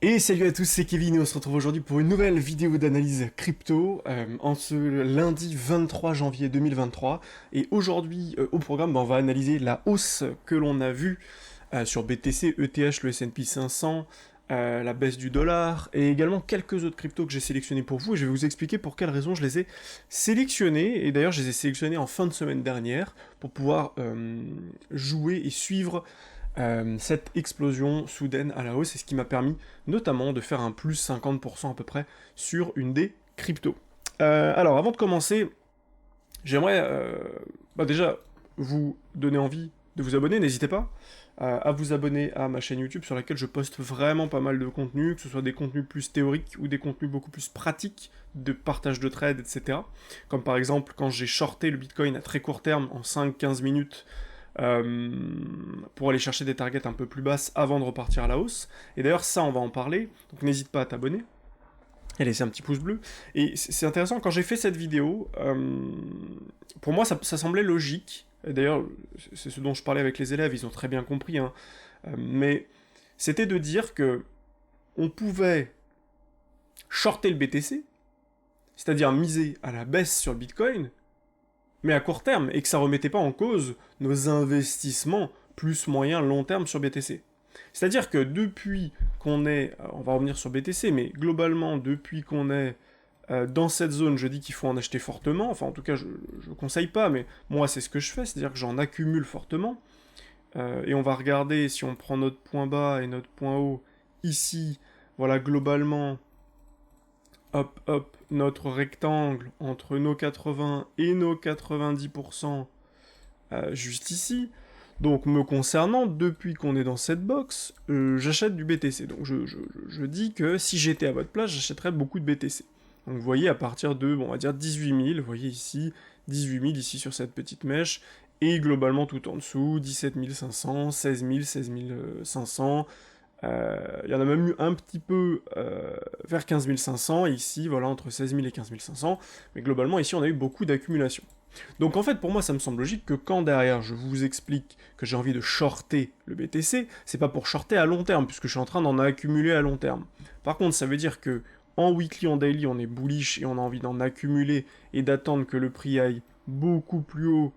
Et salut à tous, c'est Kevin et on se retrouve aujourd'hui pour une nouvelle vidéo d'analyse crypto en ce lundi 23 janvier 2023. Et aujourd'hui au programme, on va analyser la hausse que l'on a vue sur BTC, ETH, le S&P 500, la baisse du dollar et également quelques autres cryptos que j'ai sélectionnés pour vous. Et je vais vous expliquer pour quelles raisons je les ai sélectionnés. Et d'ailleurs, je les ai sélectionnés en fin de semaine dernière pour pouvoir jouer et suivre cette explosion soudaine à la hausse, c'est ce qui m'a permis notamment de faire un plus 50% à peu près sur une des cryptos. Alors avant de commencer, j'aimerais déjà vous donner envie de vous abonner, n'hésitez pas à vous abonner à ma chaîne YouTube sur laquelle je poste vraiment pas mal de contenu, que ce soit des contenus plus théoriques ou des contenus beaucoup plus pratiques de partage de trades, etc. Comme par exemple quand j'ai shorté le Bitcoin à très court terme en 5-15 minutes pour aller chercher des targets un peu plus basses avant de repartir à la hausse. Et d'ailleurs ça on va en parler, donc n'hésite pas à t'abonner et laisser un petit pouce bleu. Et c'est intéressant, quand j'ai fait cette vidéo, pour moi ça semblait logique. D'ailleurs, c'est ce dont je parlais avec les élèves, ils ont très bien compris, hein. Mais c'était de dire que on pouvait shorter le BTC, c'est-à-dire miser à la baisse sur le Bitcoin, mais à court terme, et que ça remettait pas en cause nos investissements plus moyen long terme sur BTC. C'est-à-dire que depuis qu'on est, on va revenir sur BTC, mais globalement, depuis qu'on est dans cette zone, je dis qu'il faut en acheter fortement, enfin en tout cas je conseille pas, mais moi c'est ce que je fais, c'est-à-dire que j'en accumule fortement, et on va regarder si on prend notre point bas et notre point haut, ici, voilà globalement, hop hop, notre rectangle entre nos 80 et nos 90%, juste ici. Donc me concernant, depuis qu'on est dans cette box, j'achète du BTC. Donc je dis que si j'étais à votre place, j'achèterais beaucoup de BTC. Donc vous voyez, à partir de, bon, on va dire 18 000, vous voyez ici, 18 000 ici sur cette petite mèche, et globalement tout en dessous, 17 500, 16 000, 16 500, il y en a même eu un petit peu vers 15 500, et ici, voilà, entre 16 000 et 15 500, mais globalement, ici, on a eu beaucoup d'accumulation. Donc en fait, pour moi, ça me semble logique que quand derrière, je vous explique que j'ai envie de shorter le BTC, c'est pas pour shorter à long terme, puisque je suis en train d'en accumuler à long terme. Par contre, ça veut dire que en weekly, en daily, on est bullish et on a envie d'en accumuler et d'attendre que le prix aille beaucoup plus haut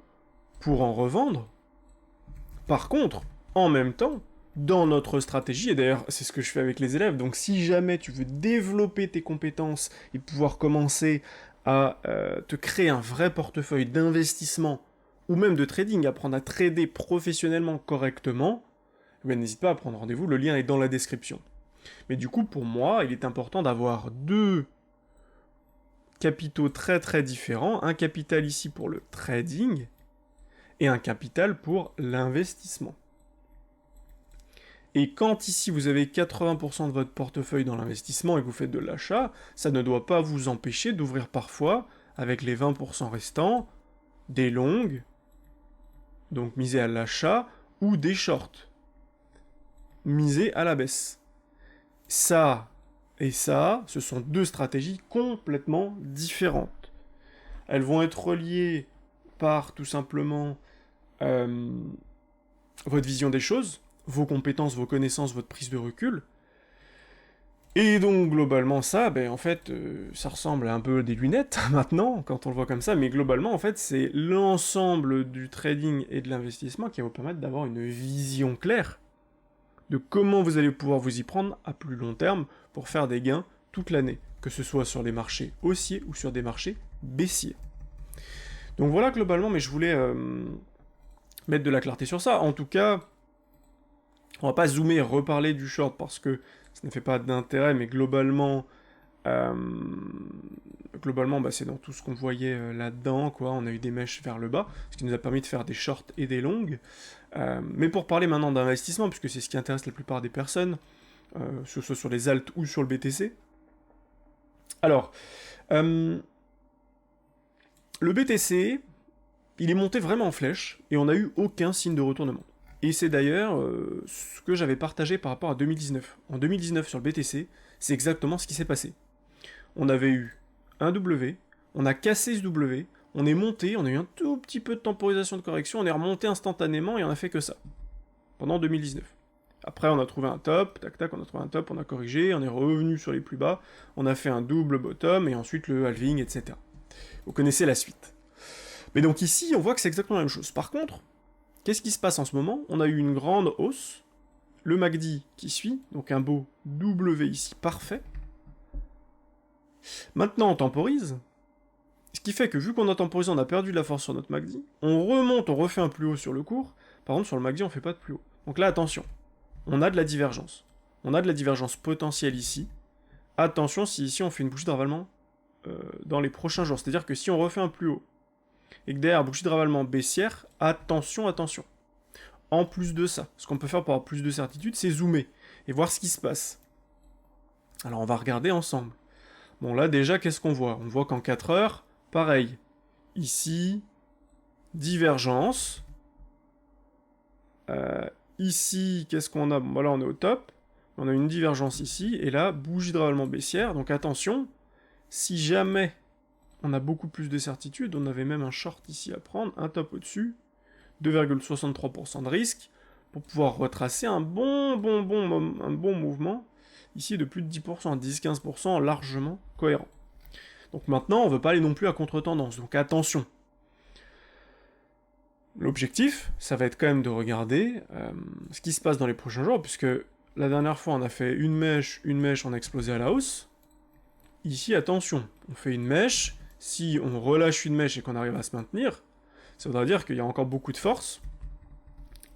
pour en revendre. Par contre, en même temps, dans notre stratégie, et d'ailleurs c'est ce que je fais avec les élèves, donc si jamais tu veux développer tes compétences et pouvoir commencer à te créer un vrai portefeuille d'investissement, ou même de trading, apprendre à trader professionnellement correctement, eh n'hésite pas à prendre rendez-vous, le lien est dans la description. Mais du coup, pour moi, il est important d'avoir deux capitaux très très différents, un capital ici pour le trading, et un capital pour l'investissement. Et quand ici vous avez 80% de votre portefeuille dans l'investissement et que vous faites de l'achat, ça ne doit pas vous empêcher d'ouvrir parfois, avec les 20% restants, des longues, donc miser à l'achat, ou des shorts, miser à la baisse. Ça et ça, ce sont deux stratégies complètement différentes. Elles vont être reliées par tout simplement votre vision des choses, vos compétences, vos connaissances, votre prise de recul. Et donc globalement ça, en fait, ça ressemble à un peu des lunettes maintenant, quand on le voit comme ça, mais globalement en fait c'est l'ensemble du trading et de l'investissement qui va vous permettre d'avoir une vision claire de comment vous allez pouvoir vous y prendre à plus long terme pour faire des gains toute l'année, que ce soit sur les marchés haussiers ou sur des marchés baissiers. Donc voilà globalement, mais je voulais mettre de la clarté sur ça. En tout cas, on va pas zoomer et reparler du short parce que ça ne fait pas d'intérêt, mais globalement, c'est dans tout ce qu'on voyait là-dedans, quoi. On a eu des mèches vers le bas, ce qui nous a permis de faire des shorts et des longues. Mais pour parler maintenant d'investissement, puisque c'est ce qui intéresse la plupart des personnes, que ce soit sur les alt ou sur le BTC. Alors, le BTC, il est monté vraiment en flèche, et on n'a eu aucun signe de retournement. Et c'est d'ailleurs ce que j'avais partagé par rapport à 2019. En 2019, sur le BTC, c'est exactement ce qui s'est passé. On avait eu un W, on a cassé ce W, on est monté, on a eu un tout petit peu de temporisation de correction, on est remonté instantanément et on a fait que ça. Pendant 2019. Après, on a trouvé un top, tac tac, on a trouvé un top, on a corrigé, on est revenu sur les plus bas, on a fait un double bottom, et ensuite le halving, etc. Vous connaissez la suite. Mais donc ici, on voit que c'est exactement la même chose. Par contre, qu'est-ce qui se passe en ce moment? On a eu une grande hausse, le MACD qui suit, donc un beau W ici, parfait. Maintenant, on temporise, ce qui fait que vu qu'on a temporisé, on a perdu de la force sur notre MACD, on remonte, on refait un plus haut sur le cours, par contre sur le MACD on fait pas de plus haut. Donc là, attention, on a de la divergence. On a de la divergence potentielle ici. Attention si ici on fait une bougie de ravalement dans les prochains jours. C'est-à-dire que si on refait un plus haut, et que derrière bougie de ravalement baissière, attention, attention. En plus de ça, ce qu'on peut faire pour avoir plus de certitude, c'est zoomer, et voir ce qui se passe. Alors on va regarder ensemble. Bon là déjà, qu'est-ce qu'on voit? On voit qu'en 4 heures, pareil. Ici, divergence. Ici, qu'est-ce qu'on a? Bon, là, on est au top. On a une divergence ici. Et là, bougie de ravalement baissière. Donc attention, si jamais on a beaucoup plus de certitude, on avait même un short ici à prendre, un top au-dessus, 2,63% de risque, pour pouvoir retracer un bon mouvement, ici de plus de 10%, 10-15%, largement cohérent. Donc maintenant, on ne veut pas aller non plus à contre-tendance, donc attention. L'objectif, ça va être quand même de regarder ce qui se passe dans les prochains jours, puisque la dernière fois, on a fait une mèche, on a explosé à la hausse. Ici, attention, on fait une mèche, si on relâche une mèche et qu'on arrive à se maintenir, ça voudra dire qu'il y a encore beaucoup de force,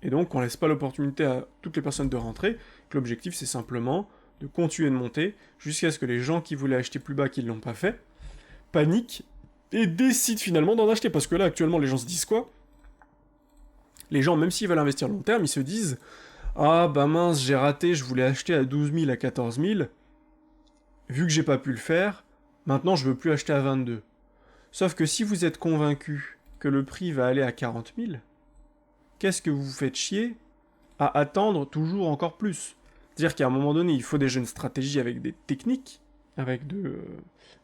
et donc on laisse pas l'opportunité à toutes les personnes de rentrer, que l'objectif c'est simplement de continuer de monter, jusqu'à ce que les gens qui voulaient acheter plus bas, qui ne l'ont pas fait, paniquent, et décident finalement d'en acheter, parce que là, actuellement, les gens se disent quoi? Les gens, même s'ils veulent investir long terme, ils se disent « Ah, bah mince, j'ai raté, je voulais acheter à 12 000, à 14 000, vu que j'ai pas pu le faire, maintenant je veux plus acheter à 22. » Sauf que si vous êtes convaincu que le prix va aller à 40 000, qu'est-ce que vous vous faites chier à attendre toujours encore plus? C'est-à-dire qu'à un moment donné, il faut déjà une stratégie avec des techniques, avec de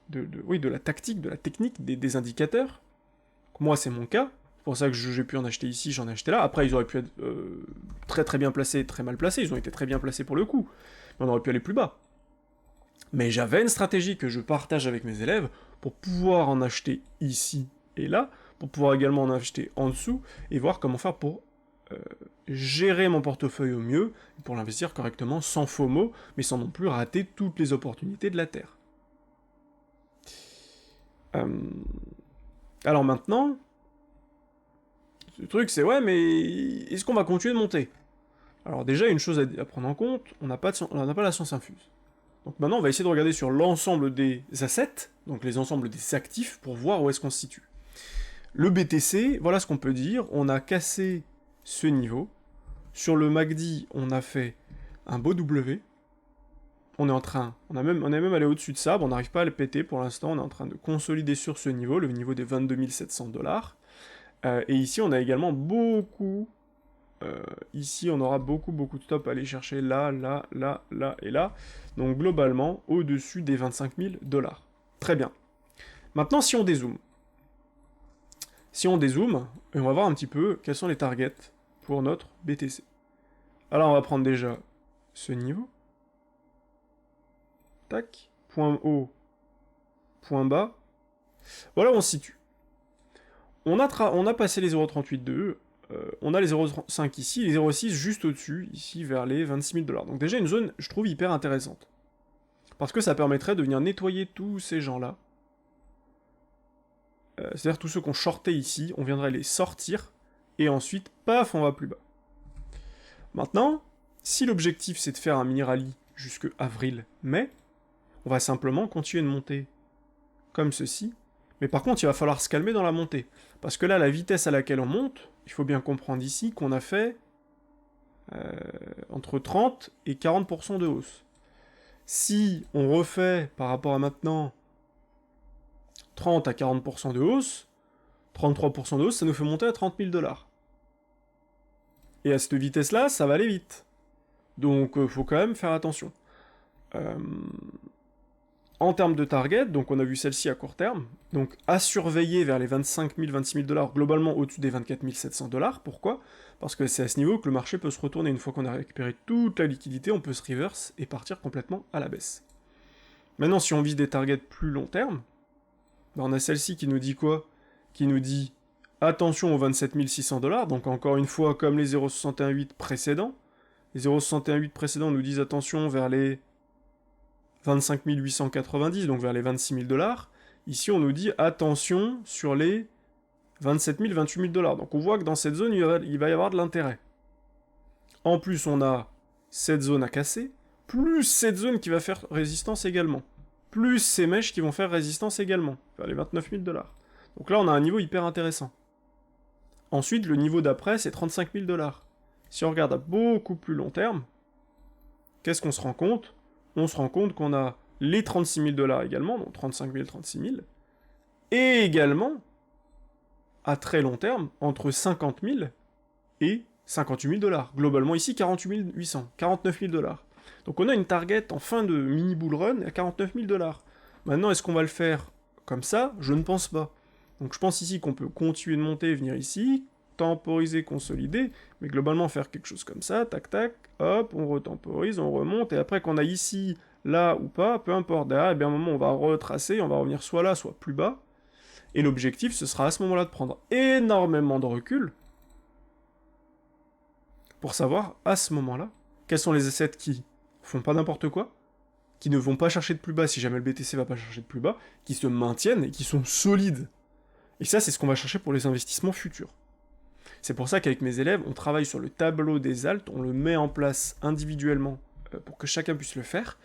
la tactique, de la technique, des indicateurs. Moi, c'est mon cas. C'est pour ça que j'ai pu en acheter ici, j'en ai acheté là. Après, ils auraient pu être très bien placés, très mal placés. Ils ont été très bien placés pour le coup. Mais on aurait pu aller plus bas. Mais j'avais une stratégie que je partage avec mes élèves pour pouvoir en acheter ici et là, pour pouvoir également en acheter en dessous, et voir comment faire pour gérer mon portefeuille au mieux, pour l'investir correctement, sans FOMO, mais sans non plus rater toutes les opportunités de la Terre. Alors maintenant, le truc c'est ouais, mais est-ce qu'on va continuer de monter? Alors déjà, une chose à prendre en compte, on n'a pas la science infuse. Donc maintenant, on va essayer de regarder sur l'ensemble des assets, donc les ensembles des actifs, pour voir où est-ce qu'on se situe. Le BTC, voilà ce qu'on peut dire, on a cassé ce niveau. Sur le MACD, on a fait un beau W. On est même allé au-dessus de ça, bon, on n'arrive pas à le péter pour l'instant, on est en train de consolider sur ce niveau, le niveau des 22 700 $. Et ici, on a également beaucoup... ici, on aura beaucoup de stops à aller chercher là, là, là, là et là. Donc globalement, au-dessus des 25 000 $. Très bien. Maintenant, si on dézoome. Et on va voir un petit peu quels sont les targets pour notre BTC. Alors, on va prendre déjà ce niveau. Tac. Point haut, point bas. Voilà où on se situe. On a passé les 0,38,2. On a les 0,5 ici, les 0,6 juste au-dessus, ici vers les 26 000 $. Donc déjà une zone, je trouve, hyper intéressante. Parce que ça permettrait de venir nettoyer tous ces gens-là. C'est-à-dire tous ceux qu'on shortait ici, on viendrait les sortir, et ensuite, paf, on va plus bas. Maintenant, si l'objectif c'est de faire un mini rallye jusque avril-mai, on va simplement continuer de monter comme ceci, mais par contre il va falloir se calmer dans la montée, parce que là la vitesse à laquelle on monte, il faut bien comprendre ici qu'on a fait entre 30 et 40% de hausse. Si on refait par rapport à maintenant 30 à 40% de hausse, 33% de hausse, ça nous fait monter à 30 000 $. Et à cette vitesse-là, ça va aller vite. Donc faut quand même faire attention. En termes de target, donc on a vu celle-ci à court terme, donc à surveiller vers les 25 000, 26 000 $, globalement au-dessus des 24 700 $. Pourquoi? Parce que c'est à ce niveau que le marché peut se retourner. Une fois qu'on a récupéré toute la liquidité, on peut se reverse et partir complètement à la baisse. Maintenant, si on vise des targets plus long terme, ben on a celle-ci qui nous dit quoi? Qui nous dit attention aux 27 600 $, donc encore une fois, comme les 0,68 précédents. Les 0,68 précédents nous disent attention vers les 25 890, donc vers les 26 000 $. Ici, on nous dit attention sur les 27 000, 28 000 $. Donc on voit que dans cette zone, il va y avoir de l'intérêt. En plus, on a cette zone à casser, plus cette zone qui va faire résistance également. Plus ces mèches qui vont faire résistance également, vers les 29 000 $. Donc là, on a un niveau hyper intéressant. Ensuite, le niveau d'après, c'est 35 000 $. Si on regarde à beaucoup plus long terme, qu'est-ce qu'on se rend compte? On se rend compte qu'on a les 36 000 $ également, donc 35 000, 36 000, et également, à très long terme, entre 50 000 et 58 000 $. Globalement ici, 48 800, 49 000 $. Donc on a une target en fin de mini bull run à 49 000 $. Maintenant, est-ce qu'on va le faire comme ça? Je ne pense pas. Donc je pense ici qu'on peut continuer de monter, venir ici, temporiser, consolider, mais globalement faire quelque chose comme ça, tac tac, hop, on retemporise, on remonte, et après qu'on a ici, là ou pas, peu importe, derrière, et bien à un moment on va retracer, on va revenir soit là, soit plus bas, et l'objectif ce sera à ce moment-là de prendre énormément de recul, pour savoir, à ce moment-là, quels sont les assets qui font pas n'importe quoi, qui ne vont pas chercher de plus bas si jamais le BTC va pas chercher de plus bas, qui se maintiennent et qui sont solides. Et ça, c'est ce qu'on va chercher pour les investissements futurs. C'est pour ça qu'avec mes élèves, on travaille sur le tableau des alts, on le met en place individuellement pour que chacun puisse le faire.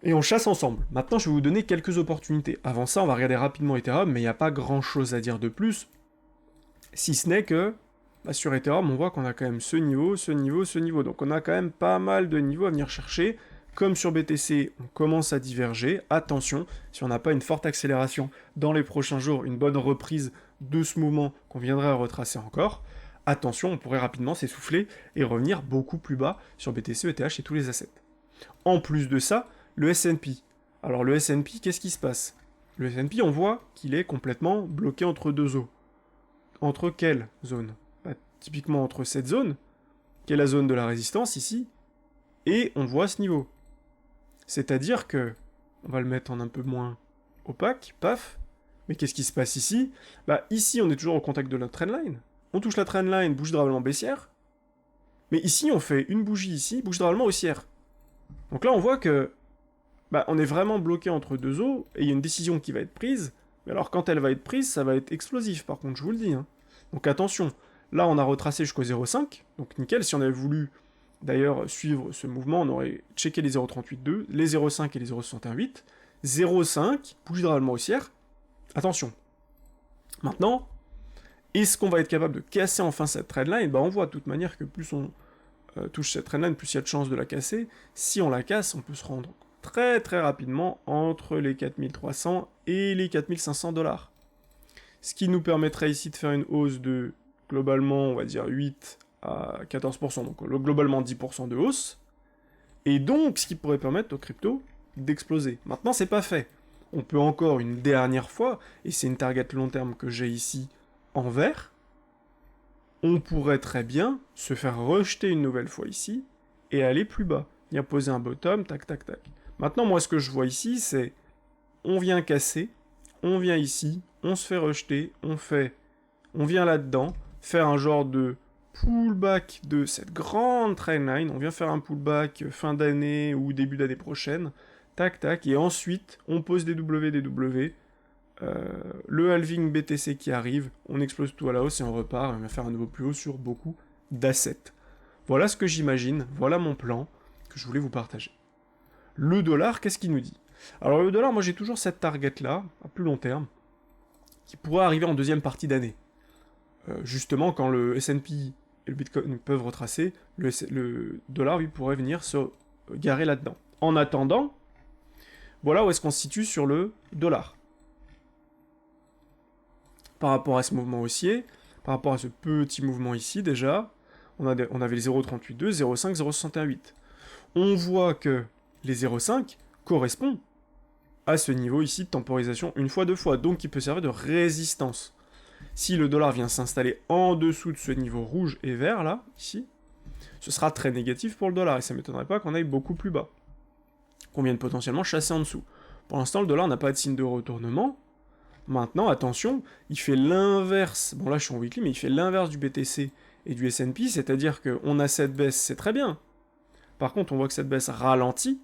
Et on chasse ensemble. Maintenant, je vais vous donner quelques opportunités. Avant ça, on va regarder rapidement Ethereum, mais il n'y a pas grand-chose à dire de plus, si ce n'est que sur Ethereum, on voit qu'on a quand même ce niveau, ce niveau, ce niveau. Donc on a quand même pas mal de niveaux à venir chercher. Comme sur BTC, on commence à diverger. Attention, si on n'a pas une forte accélération dans les prochains jours, une bonne reprise de ce mouvement qu'on viendrait à retracer encore, attention, on pourrait rapidement s'essouffler et revenir beaucoup plus bas sur BTC, ETH et tous les assets. En plus de ça, le S&P. Alors le S&P, qu'est-ce qui se passe? Le S&P, on voit qu'il est complètement bloqué entre deux eaux. Entre quelle zone? Typiquement entre cette zone, qui est la zone de la résistance ici, et on voit ce niveau. C'est-à-dire que, on va le mettre en un peu moins opaque, paf, mais qu'est-ce qui se passe ici? Ici, on est toujours au contact de la trendline. On touche la trendline, bougie drablement baissière. Mais ici, on fait une bougie ici, bougie drablement haussière. Donc là, on voit que on est vraiment bloqué entre deux eaux, et il y a une décision qui va être prise. Mais alors, quand elle va être prise, ça va être explosif, par contre, je vous le dis. Donc attention, là, on a retracé jusqu'au 0,5, donc nickel, si on avait voulu d'ailleurs suivre ce mouvement, on aurait checké les 0,38,2, les 0,5 et les 0,68. 0,5, bougie drablement haussière. Attention. Maintenant, est-ce qu'on va être capable de casser enfin cette trendline? On voit de toute manière que plus on touche cette trendline, plus il y a de chances de la casser. Si on la casse, on peut se rendre très très rapidement entre les 4300 et les 4500 $. Ce qui nous permettrait ici de faire une hausse de, globalement, on va dire 8 à 14%, donc globalement 10% de hausse, et donc ce qui pourrait permettre aux cryptos d'exploser. Maintenant, c'est pas fait. On peut encore une dernière fois, et c'est une target long terme que j'ai ici en vert, on pourrait très bien se faire rejeter une nouvelle fois ici, et aller plus bas. Venir poser un bottom, tac, tac, tac. Maintenant, moi, ce que je vois ici, c'est, on vient casser, on vient ici, on se fait rejeter, on vient là-dedans, faire un genre de pullback de cette grande trendline, on vient faire un pullback fin d'année ou début d'année prochaine, tac tac, et ensuite on pose des W, le halving BTC qui arrive, on explose tout à la hausse et on repart, et on va faire un nouveau plus haut sur beaucoup d'assets. Voilà ce que j'imagine, voilà mon plan que je voulais vous partager. Le dollar, qu'est-ce qu'il nous dit? Alors le dollar, moi j'ai toujours cette target là, à plus long terme, qui pourrait arriver en deuxième partie d'année. Justement, quand le S&P et le Bitcoin peuvent retracer, le dollar, lui, pourrait venir se garer là-dedans. En attendant, voilà où est-ce qu'on se situe sur le dollar. Par rapport à ce mouvement haussier, par rapport à ce petit mouvement ici, déjà, on avait les 0,38,2, 0,5, 0,68. On voit que les 0,5 correspond à ce niveau ici de temporisation une fois, deux fois, donc il peut servir de résistance. Si le dollar vient s'installer en dessous de ce niveau rouge et vert, là, ici, ce sera très négatif pour le dollar, et ça ne m'étonnerait pas qu'on aille beaucoup plus bas. Qu'on vienne potentiellement chasser en dessous. Pour l'instant, le dollar n'a pas de signe de retournement. Maintenant, attention, il fait l'inverse, bon là je suis en weekly, mais il fait l'inverse du BTC et du S&P, c'est-à-dire qu'on a cette baisse, c'est très bien. Par contre, on voit que cette baisse ralentit,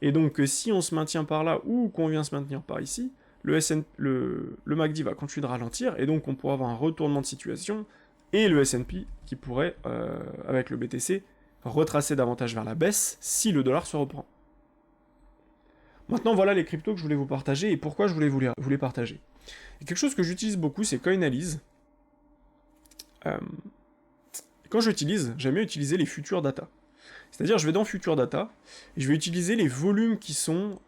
et donc si on se maintient par là, ou qu'on vient se maintenir par ici, le MACD va continuer de ralentir, et donc on pourra avoir un retournement de situation, et le S&P qui pourrait, avec le BTC, retracer davantage vers la baisse si le dollar se reprend. Maintenant, voilà les cryptos que je voulais vous partager, et pourquoi je voulais vous les partager. Et quelque chose que j'utilise beaucoup, c'est Coinalyse. Quand j'utilise, j'aime bien utiliser les Future Data. C'est-à-dire, je vais dans Future Data, et je vais utiliser les volumes qui sont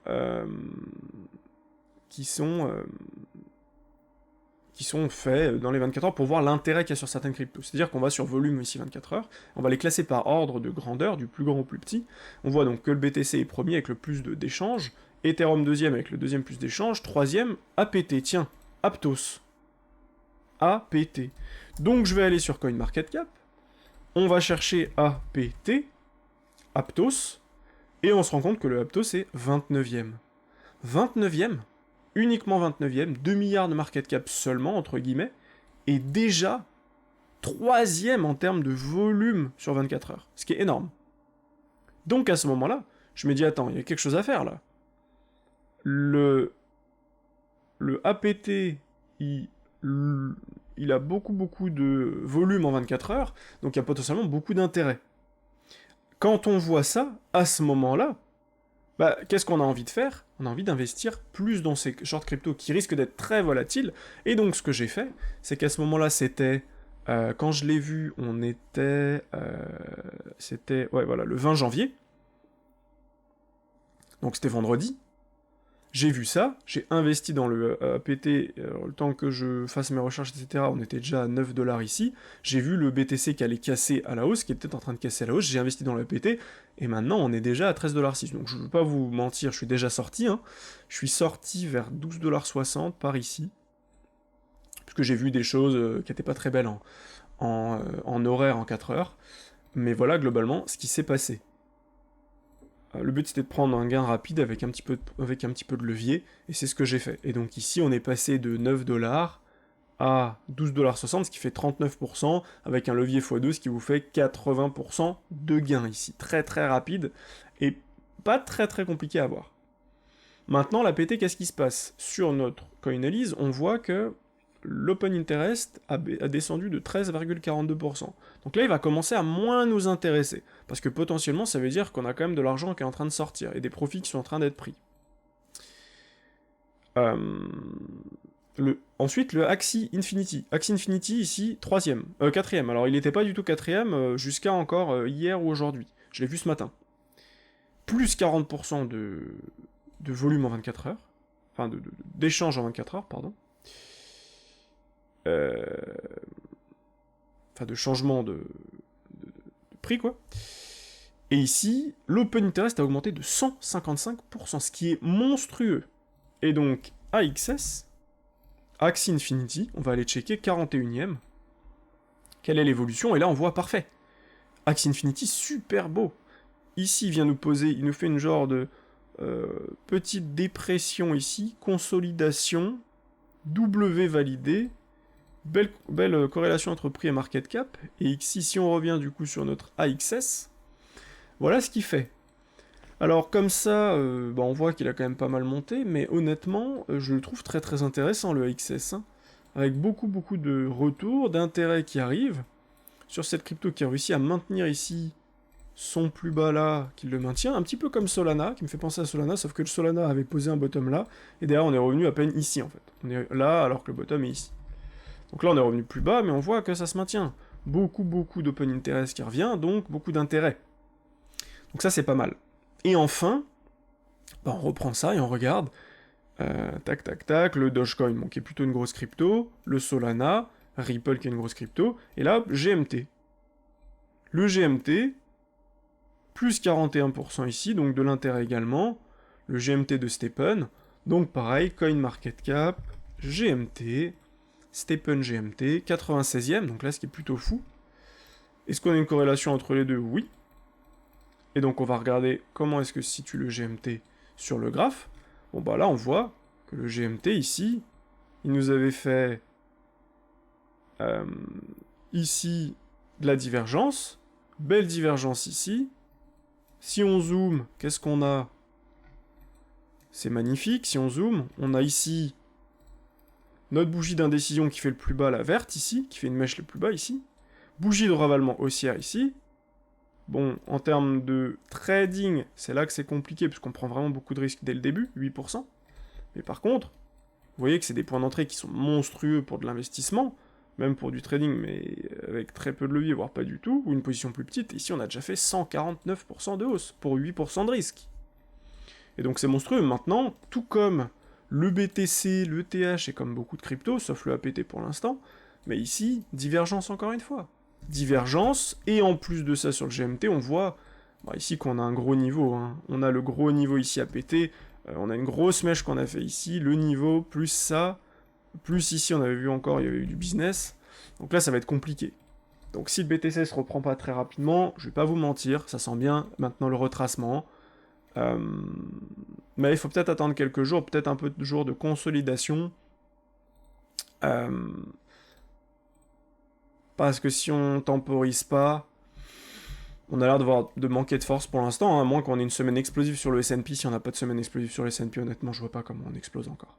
faits dans les 24 heures pour voir l'intérêt qu'il y a sur certaines cryptos. C'est-à-dire qu'on va sur volume ici 24 heures, on va les classer par ordre de grandeur, du plus grand au plus petit. On voit donc que le BTC est premier avec le plus d'échanges, Ethereum deuxième avec le deuxième plus d'échanges, troisième, APT, tiens, Aptos. APT. Donc je vais aller sur CoinMarketCap, on va chercher APT, Aptos, et on se rend compte que le Aptos est 29e. 29e, uniquement 29e, 2 milliards de market cap seulement, entre guillemets, et déjà 3e en termes de volume sur 24 heures, ce qui est énorme. Donc à ce moment-là, je me dis, attends, il y a quelque chose à faire là. Le APT, il a beaucoup de volume en 24 heures, donc il y a potentiellement beaucoup d'intérêt. Quand on voit ça, à ce moment-là, bah, qu'est-ce qu'on a envie de faire? On a envie d'investir plus dans ces short crypto qui risquent d'être très volatiles, et donc ce que j'ai fait, c'est qu'à ce moment-là, c'était, quand je l'ai vu, on était, c'était, ouais voilà, le 20 janvier, donc c'était vendredi. J'ai vu ça, j'ai investi dans le APT, le temps que je fasse mes recherches, etc., on était déjà à 9$ ici, j'ai vu le BTC qui allait casser à la hausse, qui était en train de casser à la hausse, j'ai investi dans le APT, et maintenant on est déjà à 13,6$, donc je ne veux pas vous mentir, je suis déjà sorti, hein. Je suis sorti vers 12,60$ par ici, puisque j'ai vu des choses qui n'étaient pas très belles en horaire en 4 heures, mais voilà globalement ce qui s'est passé. Le but c'était de prendre un gain rapide avec un petit peu de levier, et c'est ce que j'ai fait. Et donc ici on est passé de 9$ à 12,60$, ce qui fait 39%, avec un levier x2, ce qui vous fait 80% de gain ici. Très très rapide, et pas très très compliqué à voir. Maintenant l'APT, qu'est-ce qui se passe? Sur notre Coinalyse, on voit que l'open interest a descendu de 13,42%. Donc là, il va commencer à moins nous intéresser, parce que potentiellement, ça veut dire qu'on a quand même de l'argent qui est en train de sortir, et des profits qui sont en train d'être pris. Ensuite, le Axie Infinity. Axie Infinity, ici, 4ème. Alors, il n'était pas du tout 4ème jusqu'à encore hier ou aujourd'hui. Je l'ai vu ce matin. Plus 40% de volume en 24 heures. Enfin, d'échange en 24 heures, pardon. Enfin de changement de prix quoi. Et ici, l'open interest a augmenté de 155%, ce qui est monstrueux. Et donc, AXS, Axie Infinity, on va aller checker 41ème. Quelle est l'évolution? Et là, on voit parfait. Axie Infinity, super beau. Ici, il vient nous poser, il nous fait une genre de petite dépression ici, consolidation, W validé, belle corrélation entre prix et market cap, et ici, si on revient du coup sur notre AXS, voilà ce qu'il fait. Alors comme ça, on voit qu'il a quand même pas mal monté, mais honnêtement, je le trouve très très intéressant le AXS, hein, avec beaucoup de retours, d'intérêt qui arrivent, sur cette crypto qui a réussi à maintenir ici son plus bas là, qui le maintient, un petit peu comme Solana, qui me fait penser à Solana, sauf que le Solana avait posé un bottom là, et derrière on est revenu à peine ici en fait. On est là alors que le bottom est ici. Donc là, on est revenu plus bas, mais on voit que ça se maintient. Beaucoup d'open interest qui revient, donc beaucoup d'intérêt. Donc ça, c'est pas mal. Et enfin, on reprend ça et on regarde. Tac, le Dogecoin, qui est plutôt une grosse crypto, le Solana, Ripple qui est une grosse crypto, et là, GMT. Le GMT, plus 41% ici, donc de l'intérêt également. le GMT de Stepen. Donc pareil, CoinMarketCap, GMT, Stepen GMT, 96e, donc là ce qui est plutôt fou. Est-ce qu'on a une corrélation entre les deux? Oui. Et donc on va regarder comment est-ce que se situe le GMT sur le graphe. Bon bah là on voit que le GMT ici, il nous avait fait ici de la divergence, belle divergence ici. Si on zoome, qu'est-ce qu'on a? C'est magnifique, si on zoome, on a ici notre bougie d'indécision qui fait le plus bas, la verte ici, qui fait une mèche le plus bas ici. Bougie de ravalement haussière ici. Bon, en termes de trading, c'est là que c'est compliqué, puisqu'on prend vraiment beaucoup de risques dès le début, 8%. Mais par contre, vous voyez que c'est des points d'entrée qui sont monstrueux pour de l'investissement, même pour du trading, mais avec très peu de levier, voire pas du tout, ou une position plus petite. Ici, on a déjà fait 149% de hausse, pour 8% de risque. Et donc c'est monstrueux. Maintenant, tout comme le BTC, le TH, et comme beaucoup de cryptos, sauf le APT pour l'instant, mais ici, divergence encore une fois. Divergence, et en plus de ça sur le GMT, on voit ici qu'on a un gros niveau. Hein. On a le gros niveau ici APT, on a une grosse mèche qu'on a fait ici, le niveau, plus ça, plus ici on avait vu encore, il y avait eu du business. Donc là, ça va être compliqué. Donc si le BTC se reprend pas très rapidement, je vais pas vous mentir, ça sent bien maintenant le retracement. Mais il faut peut-être attendre quelques jours, peut-être un peu de jours de consolidation. Parce que si on temporise pas, on a l'air de manquer de force pour l'instant, hein, à moins qu'on ait une semaine explosive sur le S&P. Si on n'a pas de semaine explosive sur le S&P, honnêtement, je vois pas comment on explose encore.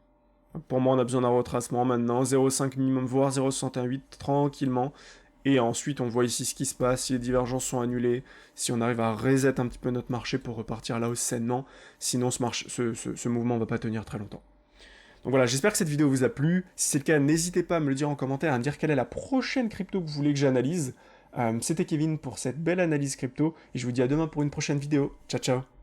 Pour moi, on a besoin d'un retracement maintenant, 0,5 minimum, voire 0,68, tranquillement. Et ensuite, on voit ici ce qui se passe, si les divergences sont annulées, si on arrive à reset un petit peu notre marché pour repartir à la hausse sainement. Sinon, ce mouvement ne va pas tenir très longtemps. Donc voilà, j'espère que cette vidéo vous a plu. Si c'est le cas, n'hésitez pas à me le dire en commentaire, à me dire quelle est la prochaine crypto que vous voulez que j'analyse. C'était Kevin pour cette belle analyse crypto, et je vous dis à demain pour une prochaine vidéo. Ciao, ciao.